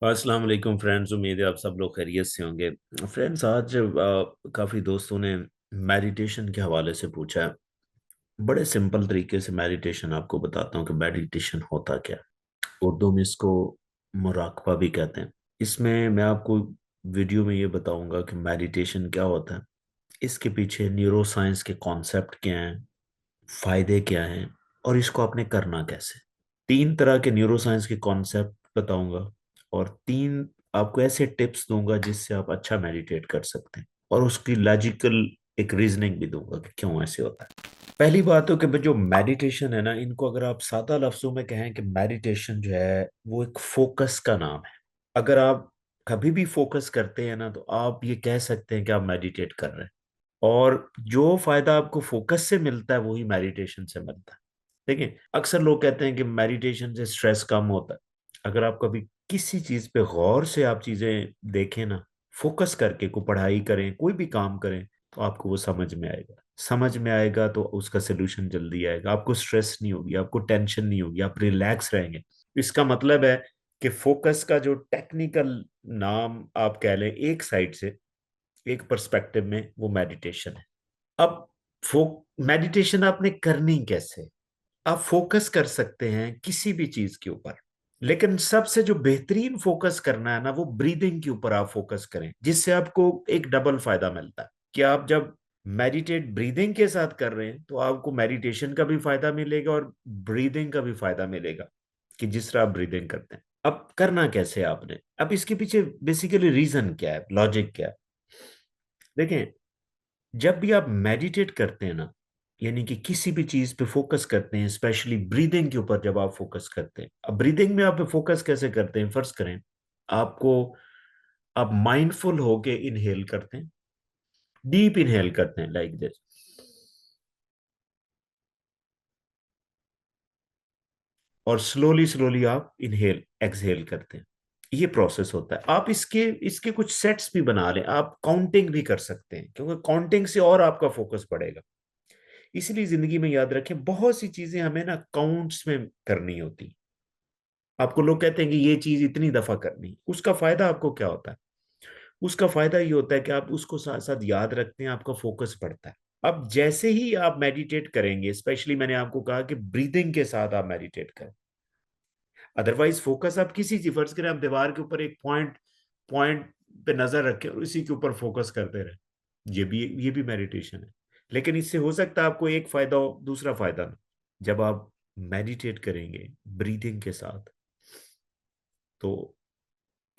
अस्सलाम वालेकुम फ्रेंड्स। उम्मीद है आप सब लोग खैरियत से होंगे। फ्रेंड्स, आज काफ़ी दोस्तों ने मेडिटेशन के हवाले से पूछा है। बड़े सिंपल तरीके से मेडिटेशन आपको बताता हूँ कि मेडिटेशन होता क्या है। उर्दू में इसको मुराकबा भी कहते हैं। इसमें मैं आपको वीडियो में ये बताऊंगा कि मेडिटेशन क्या होता है, इसके पीछे न्यूरो साइंस के कॉन्सेप्ट क्या हैं, फायदे क्या हैं, और इसको आपने करना कैसे। तीन तरह के न्यूरो साइंस के कॉन्सेप्ट बताऊंगा और तीन आपको ऐसे टिप्स दूंगा जिससे आप अच्छा मेडिटेट कर सकते हैं, और उसकी लॉजिकल एक रीजनिंग भी दूंगा कि क्यों ऐसे होता है। पहली बात तो कि जो मेडिटेशन है ना, इनको अगर आप सादा लफ्जों में कहें कि मेडिटेशन जो है वो एक फोकस का नाम है। अगर आप कभी भी फोकस करते हैं ना, तो आप ये कह सकते हैं कि आप मेडिटेट कर रहे हैं। और जो फायदा आपको फोकस से मिलता है वही मेडिटेशन से मिलता है। देखिए, अक्सर लोग कहते हैं कि मेडिटेशन से स्ट्रेस कम होता है। अगर आप कभी किसी चीज पे गौर से आप चीजें देखें ना, फोकस करके को पढ़ाई करें, कोई भी काम करें, तो आपको वो समझ में आएगा। समझ में आएगा तो उसका सोल्यूशन जल्दी आएगा। आपको स्ट्रेस नहीं होगी, आपको टेंशन नहीं होगी, आप रिलैक्स रहेंगे। इसका मतलब है कि फोकस का जो टेक्निकल नाम आप कह लें, एक साइड से, एक पर्सपेक्टिव में, वो मेडिटेशन है। अब मेडिटेशन आपने करनी कैसे। आप फोकस कर सकते हैं किसी भी चीज के ऊपर, लेकिन सबसे जो बेहतरीन फोकस करना है ना, वो ब्रीदिंग के ऊपर आप फोकस करें, जिससे आपको एक डबल फायदा मिलता है कि आप जब मेडिटेट ब्रीदिंग के साथ कर रहे हैं तो आपको मेडिटेशन का भी फायदा मिलेगा और ब्रीदिंग का भी फायदा मिलेगा, कि जिस तरह आप ब्रीदिंग करते हैं। अब करना कैसे है आपने, अब इसके पीछे बेसिकली रीजन क्या है, लॉजिक क्या है। देखें, जब भी आप मेडिटेट करते हैं ना, यानी कि किसी भी चीज पे फोकस करते हैं, स्पेशली ब्रीदिंग के ऊपर जब आप फोकस करते हैं। अब ब्रीदिंग में आप फोकस कैसे करते हैं, फर्ज करें आपको, आप माइंडफुल होके इनहेल करते हैं, डीप इनहेल करते हैं लाइक दिस, और स्लोली स्लोली आप इनहेल एक्सहेल करते हैं। ये प्रोसेस होता है। आप इसके इसके कुछ सेट्स भी बना लें, आप काउंटिंग भी कर सकते हैं, क्योंकि काउंटिंग से और आपका फोकस बढ़ेगा। इसलिए जिंदगी में याद रखें, बहुत सी चीजें हमें ना काउंट्स में करनी होती। आपको लोग कहते हैं कि ये चीज इतनी दफा करनी, उसका फायदा आपको क्या होता है। उसका फायदा ये होता है कि आप उसको साथ साथ याद रखते हैं, आपका फोकस बढ़ता है। अब जैसे ही आप मेडिटेट करेंगे, स्पेशली मैंने आपको कहा कि ब्रीदिंग के साथ आप मेडिटेट करें। अदरवाइज फोकस आप किसी चीज, फर्ज करें आप दीवार के ऊपर एक पॉइंट पॉइंट पे नजर रखें और इसी के ऊपर फोकस करते रहे, ये भी मेडिटेशन है। लेकिन इससे हो सकता है आपको एक फायदा हो, दूसरा फायदा ना। जब आप मेडिटेट करेंगे ब्रीदिंग के साथ, तो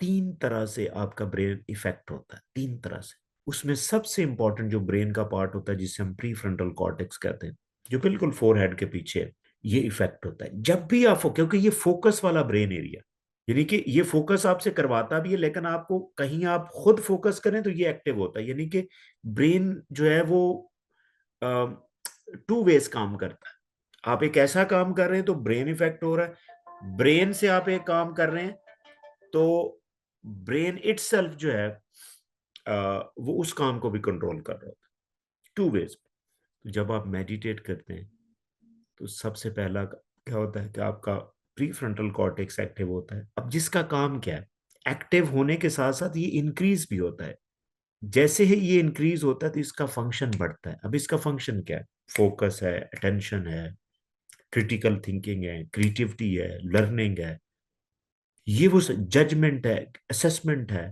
तीन तरह से आपका ब्रेन इफेक्ट होता है, तीन तरह से। उसमें सबसे इंपॉर्टेंट जो ब्रेन का पार्ट होता है, जिसे हम प्री फ्रंटल कॉर्टेक्स कहते हैं, जो बिल्कुल फोरहेड के पीछे है, ये इफेक्ट होता है जब भी आप, क्योंकि ये फोकस वाला ब्रेन एरिया, यानी कि ये फोकस आपसे करवाता भी है, लेकिन आपको कहीं आप खुद फोकस करें तो ये एक्टिव होता है। यानी कि ब्रेन जो है वो टू वेज काम करता है। आप एक ऐसा काम कर रहे हैं तो ब्रेन इफेक्ट हो रहा है, ब्रेन से आप एक काम कर रहे हैं तो ब्रेन इटसेल्फ जो है वो उस काम को भी कंट्रोल कर रहा होता है, टू वेज। जब आप मेडिटेट करते हैं तो सबसे पहला क्या होता है कि आपका प्री फ्रंटल कॉर्टेक्स एक्टिव होता है। अब जिसका काम क्या है, एक्टिव होने के साथ साथ ये इंक्रीज भी होता है। जैसे ही ये इंक्रीज होता है तो इसका फंक्शन बढ़ता है। अब इसका फंक्शन क्या है, फोकस है, अटेंशन है, क्रिटिकल थिंकिंग है, क्रिएटिविटी है, लर्निंग है, ये वो जजमेंट है, असेसमेंट है।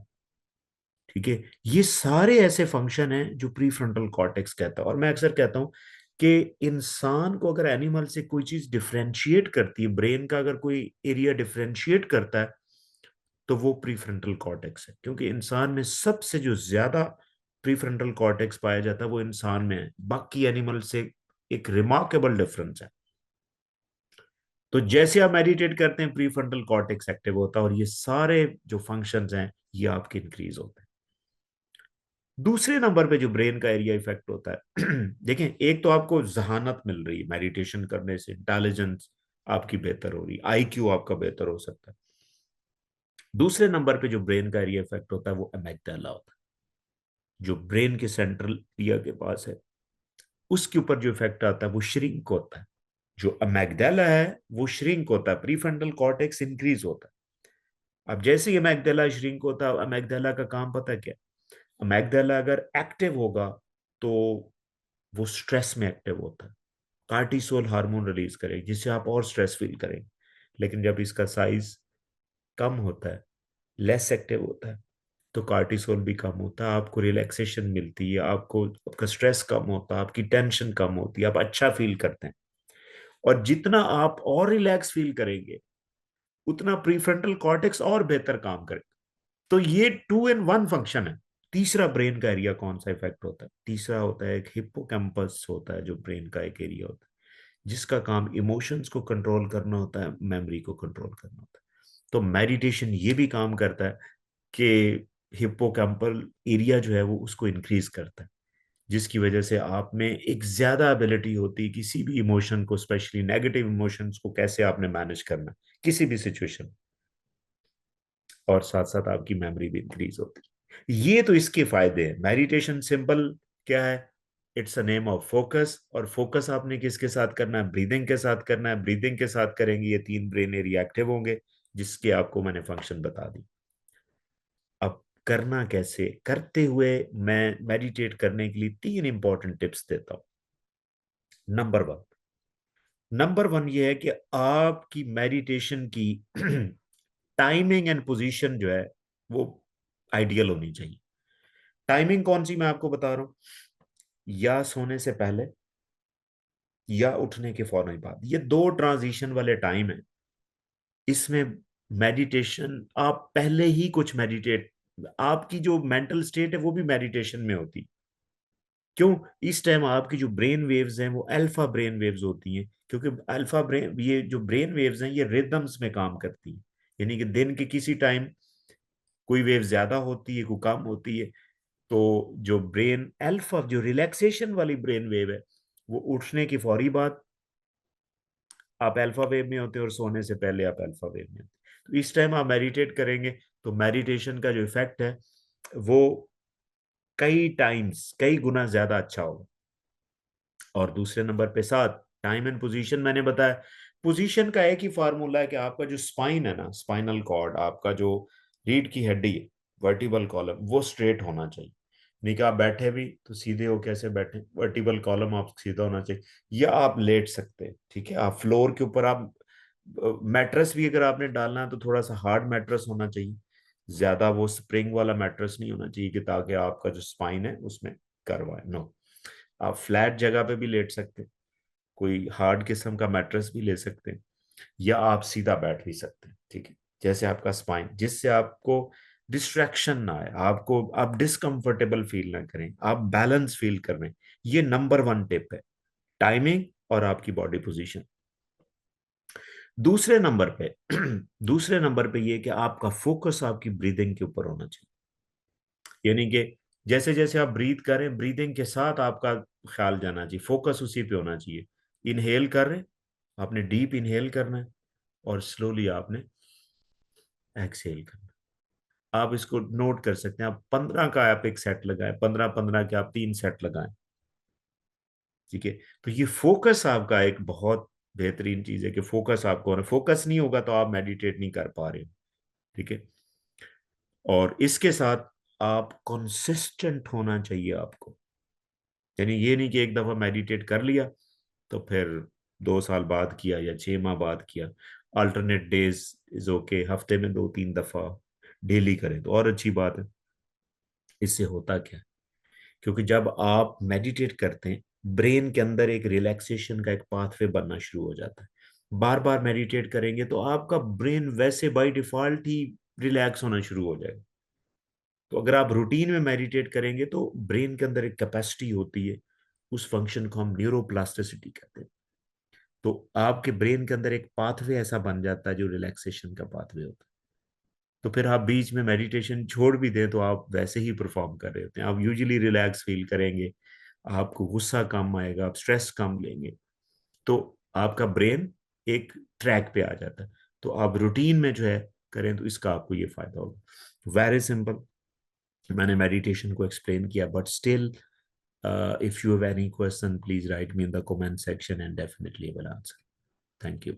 ठीक है, ये सारे ऐसे फंक्शन हैं जो प्री फ्रंटल कॉर्टेक्स कहता है। और मैं अक्सर कहता हूं कि इंसान को अगर एनिमल से कोई चीज डिफरेंशिएट करती है, ब्रेन का अगर कोई एरिया डिफरेंशिएट करता है, तो वो प्री फ्रंटल कॉर्टेक्स है। क्योंकि इंसान में सबसे जो ज्यादा प्री फ्रंटल कॉर्टेक्स पाया जाता है वो इंसान में है, बाकी एनिमल से एक रिमार्केबल डिफरेंस है। तो जैसे आप मेडिटेट करते हैं, प्री फ्रंटल कॉर्टेक्स एक्टिव होता है और ये सारे जो फंक्शंस हैं ये आपके इंक्रीज होते हैं। दूसरे नंबर पे जो ब्रेन का एरिया इफेक्ट होता है देखें, एक तो आपको जहानत मिल रही है मेडिटेशन करने से, इंटेलिजेंस आपकी बेहतर हो रही है, आईक्यू आपका बेहतर हो सकता है। दूसरे नंबर पे जो ब्रेन का एरिया इफेक्ट होता है वो अमेगडाला होता है, जो ब्रेन के सेंट्रल एरिया के पास है। उसके ऊपर जो इफेक्ट आता है वो श्रिंक होता है। जो अमेगडाला है वो श्रिंक होता है, प्रीफ्रंटल कॉर्टेक्स इंक्रीज होता है। अब जैसे ही अमेगडाला श्रिंक होता है, अमेगडाला का काम पता है क्या? अमेगडाला अगर एक्टिव होगा तो वो स्ट्रेस में एक्टिव होता है, कार्टिसोल हार्मोन रिलीज करेगी जिससे आप और स्ट्रेस फील करेंगे। लेकिन जब इसका साइज कम होता है, लेस एक्टिव होता है, तो कार्टिसोल भी कम होता है, आपको रिलैक्सेशन मिलती है, आपको आपका स्ट्रेस कम होता है, आपकी टेंशन कम होती है, आप अच्छा फील करते हैं। और जितना आप और रिलैक्स फील करेंगे उतना प्रीफ्रंटल कॉर्टेक्स और बेहतर काम करेगा। तो ये 2 in 1 फंक्शन है। तीसरा ब्रेन का एरिया कौन सा इफेक्ट होता है? तीसरा होता है एक हिप्पोकैम्पस होता है, जो ब्रेन का एक एरिया होता है जिसका काम इमोशंस को कंट्रोल करना होता है, मेमोरी को कंट्रोल करना होता है। तो मेडिटेशन ये भी काम करता है कि हिप्पोकैम्पल एरिया जो है वो उसको इंक्रीज करता है, जिसकी वजह से आप में एक ज्यादा एबिलिटी होती है किसी भी इमोशन को, स्पेशली नेगेटिव इमोशंस को कैसे आपने मैनेज करना है किसी भी सिचुएशन। और साथ साथ आपकी मेमोरी भी इंक्रीज होती है। ये तो इसके फायदे हैं। मेडिटेशन सिंपल क्या है? It's a name of focus. और फोकस आपने किसके साथ करना है? ब्रीदिंग के साथ करना है। ब्रीदिंग के साथ करेंगे ये 3 ब्रेन एरिया एक्टिव होंगे, जिसके आपको मैंने फंक्शन बता दी। अब करना कैसे? करते हुए मैं मेडिटेट करने के लिए 3 इंपॉर्टेंट टिप्स देता हूं। नंबर 1, नंबर 1 ये है कि आपकी मेडिटेशन की टाइमिंग एंड पोजीशन जो है वो आइडियल होनी चाहिए। टाइमिंग कौन सी मैं आपको बता रहा हूं? या सोने से पहले या उठने के फौरन बाद, ये 2 ट्रांजिशन वाले टाइम है। इसमें मेडिटेशन आप पहले ही कुछ मेडिटेट, आपकी जो मेंटल स्टेट है वो भी मेडिटेशन में होती। क्यों? इस टाइम आपकी जो ब्रेन वेव्स हैं वो अल्फा ब्रेन वेव्स होती हैं, क्योंकि अल्फा ब्रेन, ये जो ब्रेन वेव्स हैं ये रिदम्स में काम करती हैं। यानी कि दिन के किसी टाइम कोई वेव ज्यादा होती है, कोई कम होती है। तो जो ब्रेन अल्फा, जो रिलैक्सेशन वाली ब्रेन वेव है, वो उठने की फौरी बाद आप अल्फा वेव में होते हैं और सोने से पहले आप अल्फा वेव में होते हैं। तो इस टाइम आप मेडिटेट करेंगे तो मेडिटेशन का जो इफेक्ट है वो कई टाइम्स, कई गुना ज्यादा अच्छा होगा। और दूसरे नंबर पे साथ टाइम एंड पोजीशन मैंने बताया। पोजीशन का एक ही फार्मूला है कि आपका जो स्पाइन है ना, स्पाइनल कॉर्ड, आपका जो रीढ़ की हड्डी है, वर्टिबल कॉलम, वो स्ट्रेट होना चाहिए। नहीं कि आप बैठे भी तो सीधे हो, कैसे बैठे? वर्टिबल कॉलम आप सीधा होना चाहिए। या आप लेट सकते हैं, ठीक है, आप फ्लोर के ऊपर, आप मैट्रेस भी अगर आपने डालना है तो थोड़ा सा हार्ड मैट्रेस होना चाहिए, ज्यादा वो स्प्रिंग वाला मैट्रेस नहीं होना चाहिए कि ताकि आपका जो स्पाइन है उसमें करवाए। नो, आप फ्लैट जगह पे भी लेट सकते हैं, कोई हार्ड किस्म का मैट्रेस भी ले सकते हैं, या आप सीधा बैठ भी सकते हैं, ठीक है, जैसे आपका स्पाइन, जिससे आपको डिस्ट्रैक्शन ना आए, आपको आप डिसकंफर्टेबल फील ना करें, आप बैलेंस फील कर रहे हैं। ये नंबर 1 टिप है, टाइमिंग और आपकी बॉडी पोजीशन। दूसरे नंबर पे दूसरे नंबर पे ये कि आपका फोकस आपकी ब्रीदिंग के ऊपर होना चाहिए। यानी कि जैसे जैसे आप ब्रीथ करें, ब्रीदिंग के साथ आपका ख्याल जाना चाहिए, फोकस उसी पे होना चाहिए। इनहेल कर रहे हैं, आपने डीप इनहेल करना है, और स्लोली आपने एक्सहेल करना है। आप इसको नोट कर सकते हैं, आप 15 का आप एक सेट लगाएं, 15-15 के आप 3 सेट लगाएं, ठीक है। तो ये फोकस आपका एक बहुत बेहतरीन चीज है कि फोकस आपको, और फोकस नहीं होगा तो आप मेडिटेट नहीं कर पा रहे हो, ठीक है। और इसके साथ आप कंसिस्टेंट होना चाहिए आपको। यानी ये नहीं कि एक दफा मेडिटेट कर लिया तो फिर 2 साल बाद किया या 6 माह बाद किया। अल्टरनेट डेज इज ओके, हफ्ते में 2-3 दफा डेली करें तो और अच्छी बात है। इससे होता क्या है? क्योंकि जब आप मेडिटेट करते हैं, ब्रेन के अंदर एक रिलैक्सेशन का एक पाथवे बनना शुरू हो जाता है। बार बार मेडिटेट करेंगे तो आपका ब्रेन वैसे बाय डिफॉल्ट ही रिलैक्स होना शुरू हो जाएगा। तो अगर आप रूटीन में मेडिटेट करेंगे तो ब्रेन के अंदर एक कैपेसिटी होती है, उस फंक्शन को हम न्यूरोप्लास्टिसिटी कहते हैं। तो आपके ब्रेन के अंदर एक पाथवे ऐसा बन जाता है जो रिलैक्सेशन का पाथवे होता है। तो फिर आप बीच में मेडिटेशन छोड़ भी दें तो आप वैसे ही परफॉर्म कर रहे होते हैं, आप यूजुअली रिलैक्स फील करेंगे, आपको गुस्सा कम आएगा, आप स्ट्रेस कम लेंगे। तो आपका ब्रेन एक ट्रैक पे आ जाता है। तो आप रूटीन में जो है करें तो इसका आपको ये फायदा होगा। वेरी सिंपल, मैंने मेडिटेशन को एक्सप्लेन किया, but still if you have any question please write me in the comment section and definitely I will answer. Thank you.